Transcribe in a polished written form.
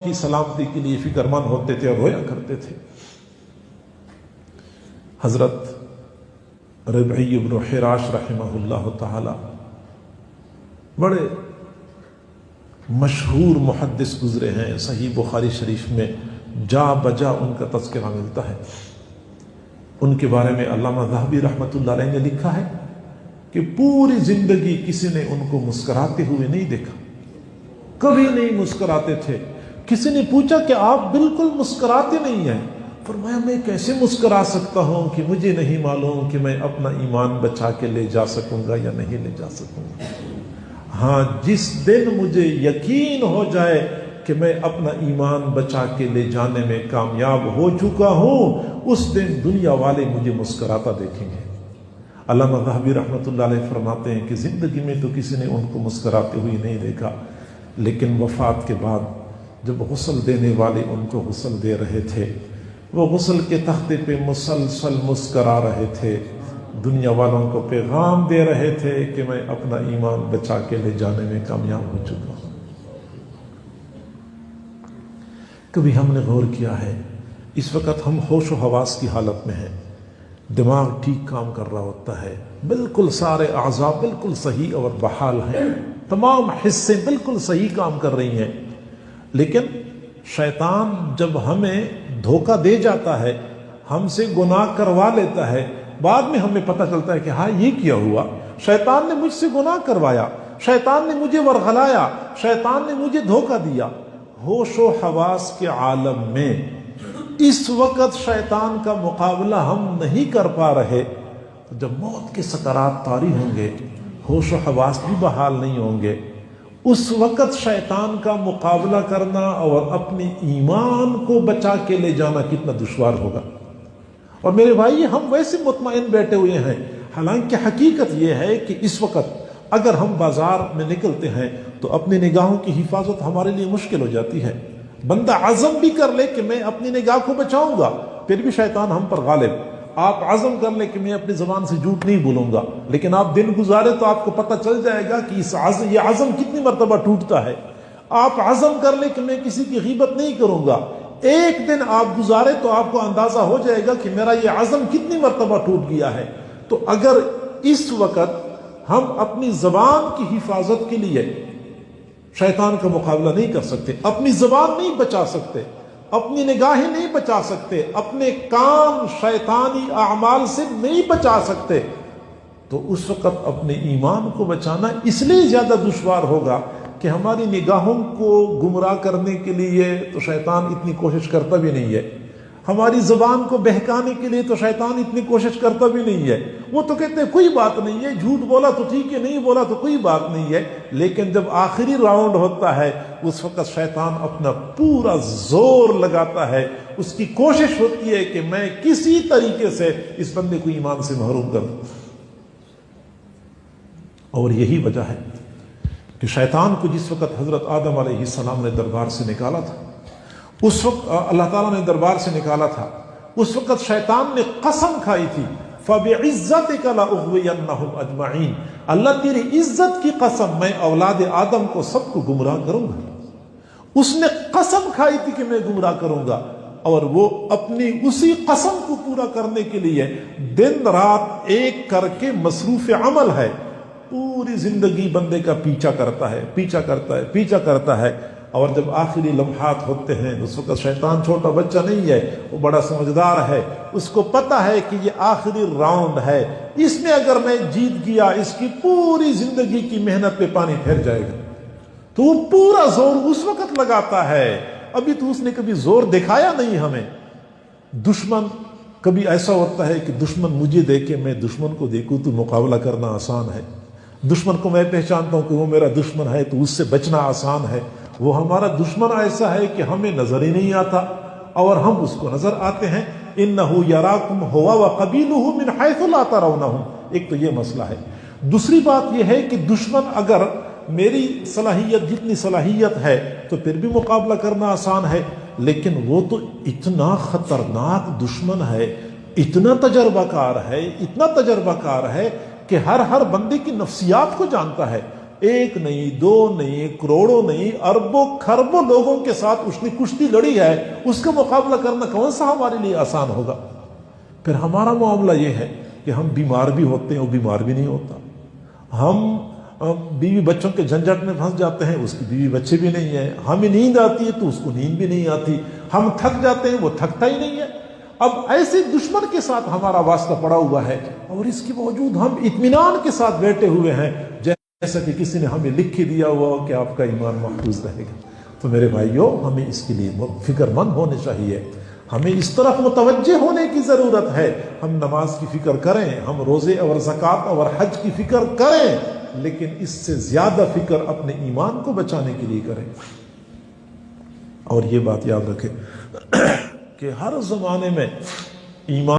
کی سلامتی کے لیے فکر مند ہوتے تھے اور رویا کرتے تھے۔ حضرت ربعی بن حراش رحمہ اللہ تعالی بڑے مشہور محدث گزرے ہیں، صحیح بخاری شریف میں جا بجا ان کا تذکرہ ملتا ہے۔ ان کے بارے میں علامہ ذہبی رحمۃ اللہ علیہ نے لکھا ہے کہ پوری زندگی کسی نے ان کو مسکراتے ہوئے نہیں دیکھا، کبھی نہیں مسکراتے تھے۔ کسی نے پوچھا کہ آپ بالکل مسکراتے نہیں ہیں، فرمایا میں کیسے مسکرا سکتا ہوں کہ مجھے نہیں معلوم کہ میں اپنا ایمان بچا کے لے جا سکوں گا یا نہیں لے جا سکوں گا۔ ہاں، جس دن مجھے یقین ہو جائے کہ میں اپنا ایمان بچا کے لے جانے میں کامیاب ہو چکا ہوں، اس دن دنیا والے مجھے مسکراتا دیکھیں گے۔ علامہ ذہبی رحمۃ اللہ علیہ فرماتے ہیں کہ زندگی میں تو کسی نے ان کو مسکراتے ہوئے نہیں دیکھا، لیکن وفات کے بعد جب غسل دینے والے ان کو غسل دے رہے تھے، وہ غسل کے تختے پہ مسلسل مسکرا رہے تھے، دنیا والوں کو پیغام دے رہے تھے کہ میں اپنا ایمان بچا کے لے جانے میں کامیاب ہو چکا ہوں۔ کبھی ہم نے غور کیا ہے، اس وقت ہم ہوش و حواس کی حالت میں ہیں، دماغ ٹھیک کام کر رہا ہوتا ہے، بالکل سارے اعضاء بالکل صحیح اور بحال ہیں، تمام حصے بالکل صحیح کام کر رہی ہیں، لیکن شیطان جب ہمیں دھوکہ دے جاتا ہے، ہم سے گناہ کروا لیتا ہے، بعد میں ہمیں پتہ چلتا ہے کہ ہاں یہ کیا ہوا، شیطان نے مجھ سے گناہ کروایا، شیطان نے مجھے ورغلایا، شیطان نے مجھے دھوکہ دیا۔ ہوش و حواس کے عالم میں اس وقت شیطان کا مقابلہ ہم نہیں کر پا رہے، جب موت کے سکرات طاری ہوں گے، ہوش و حواس بھی بحال نہیں ہوں گے، اس وقت شیطان کا مقابلہ کرنا اور اپنے ایمان کو بچا کے لے جانا کتنا دشوار ہوگا۔ اور میرے بھائی، ہم ویسے مطمئن بیٹھے ہوئے ہیں، حالانکہ حقیقت یہ ہے کہ اس وقت اگر ہم بازار میں نکلتے ہیں تو اپنی نگاہوں کی حفاظت ہمارے لیے مشکل ہو جاتی ہے۔ بندہ عزم بھی کر لے کہ میں اپنی نگاہ کو بچاؤں گا، پھر بھی شیطان ہم پر غالب۔ آپ عزم کر لیں کہ میں اپنی زبان سے جھوٹ نہیں بولوں گا، لیکن آپ دن گزارے تو آپ کو پتہ چل جائے گا کہ یہ عزم کتنی مرتبہ ٹوٹتا ہے۔ آپ عزم کر لیں کہ میں کسی کی غیبت نہیں کروں گا، ایک دن آپ گزارے تو آپ کو اندازہ ہو جائے گا کہ میرا یہ عزم کتنی مرتبہ ٹوٹ گیا ہے۔ تو اگر اس وقت ہم اپنی زبان کی حفاظت کے لیے شیطان کا مقابلہ نہیں کر سکتے، اپنی زبان نہیں بچا سکتے، اپنی نگاہیں نہیں بچا سکتے، اپنے کام شیطانی اعمال سے نہیں بچا سکتے، تو اس وقت اپنے ایمان کو بچانا اس لیے زیادہ دشوار ہوگا کہ ہماری نگاہوں کو گمراہ کرنے کے لیے تو شیطان اتنی کوشش کرتا بھی نہیں ہے، ہماری زبان کو بہکانے کے لیے تو شیطان اتنی کوشش کرتا بھی نہیں ہے۔ وہ تو کہتے ہیں کوئی بات نہیں ہے، جھوٹ بولا تو ٹھیک ہے، نہیں بولا تو کوئی بات نہیں ہے، لیکن جب آخری راؤنڈ ہوتا ہے اس وقت شیطان اپنا پورا زور لگاتا ہے، اس کی کوشش ہوتی ہے کہ میں کسی طریقے سے اس بندے کو ایمان سے محروم کر دوں۔ اور یہی وجہ ہے کہ شیطان کو جس وقت حضرت آدم علیہ السلام نے دربار سے نکالا تھا، اس وقت اللہ تعالیٰ نے دربار سے نکالا تھا، اس وقت شیطان نے قسم کھائی تھی، فَبِعِزَّتِكَ لَأُغْوِيَنَّهُمْ أَجْمَعِينَ، اللہ تیری عزت کی قسم، میں اولاد آدم کو سب کو گمراہ کروں گا۔ اس نے قسم کھائی تھی کہ میں گمراہ کروں گا، اور وہ اپنی اسی قسم کو پورا کرنے کے لیے دن رات ایک کر کے مصروف عمل ہے، پوری زندگی بندے کا پیچھا کرتا ہے، پیچھا کرتا ہے، پیچھا کرتا ہے، اور جب آخری لمحات ہوتے ہیں اس وقت شیطان چھوٹا بچہ نہیں ہے، وہ بڑا سمجھدار ہے، اس کو پتہ ہے کہ یہ آخری راؤنڈ ہے، اس میں اگر میں جیت گیا اس کی پوری زندگی کی محنت پہ پانی پھیر جائے گا، تو وہ پورا زور اس وقت لگاتا ہے۔ ابھی تو اس نے کبھی زور دکھایا نہیں ہمیں۔ دشمن کبھی ایسا ہوتا ہے کہ دشمن مجھے دیکھے، میں دشمن کو دیکھوں تو مقابلہ کرنا آسان ہے، دشمن کو میں پہچانتا ہوں کہ وہ میرا دشمن ہے تو اس سے بچنا آسان ہے۔ وہ ہمارا دشمن ایسا ہے کہ ہمیں نظر ہی نہیں آتا اور ہم اس کو نظر آتے ہیں۔ إِنَّهُ يَرَاكُمْ هُوَ وَقَبِيلُهُ مِنْ حَيْثُ لَا تَرَوْنَهُمْ، ایک تو یہ مسئلہ ہے۔ دوسری بات یہ ہے کہ دشمن اگر میری صلاحیت جتنی صلاحیت ہے تو پھر بھی مقابلہ کرنا آسان ہے، لیکن وہ تو اتنا خطرناک دشمن ہے، اتنا تجربہ کار ہے، اتنا تجربہ کار ہے کہ ہر بندے کی نفسیات کو جانتا ہے۔ ایک نہیں، دو نہیں، کروڑوں نہیں، اربوں کھربوں لوگوں کے ساتھ اس نے کشتی لڑی ہے، اس کا مقابلہ کرنا کون سا ہمارے لیے آسان ہوگا؟ پھر ہمارا معاملہ یہ ہے کہ ہم بیمار بھی ہوتے ہیں، وہ بیمار بھی نہیں ہوتا، ہم بیوی بچوں کے جھنجھٹ میں پھنس جاتے ہیں، اس کی بیوی بچے بھی نہیں ہیں، ہمیں نیند آتی ہے تو اس کو نیند بھی نہیں آتی، ہم تھک جاتے ہیں، وہ تھکتا ہی نہیں ہے۔ اب ایسے دشمن کے ساتھ ہمارا واسطہ پڑا ہوا ہے، اور اس کے باوجود ہم اطمینان کے ساتھ بیٹھے ہوئے ہیں، جیسا کہ کسی نے ہمیں لکھ کے دیا ہوا ہو کہ آپ کا ایمان محفوظ رہے گا۔ تو میرے بھائیوں، ہمیں اس کے لیے فکر مند ہونے چاہیے، ہمیں اس طرف متوجہ ہونے کی ضرورت ہے۔ ہم نماز کی فکر کریں، ہم روزے اور زکوٰۃ اور حج کی فکر کریں، لیکن اس سے زیادہ فکر اپنے ایمان کو بچانے کے لیے کریں۔ اور یہ بات یاد رکھیں کہ ہر زمانے میں ایمان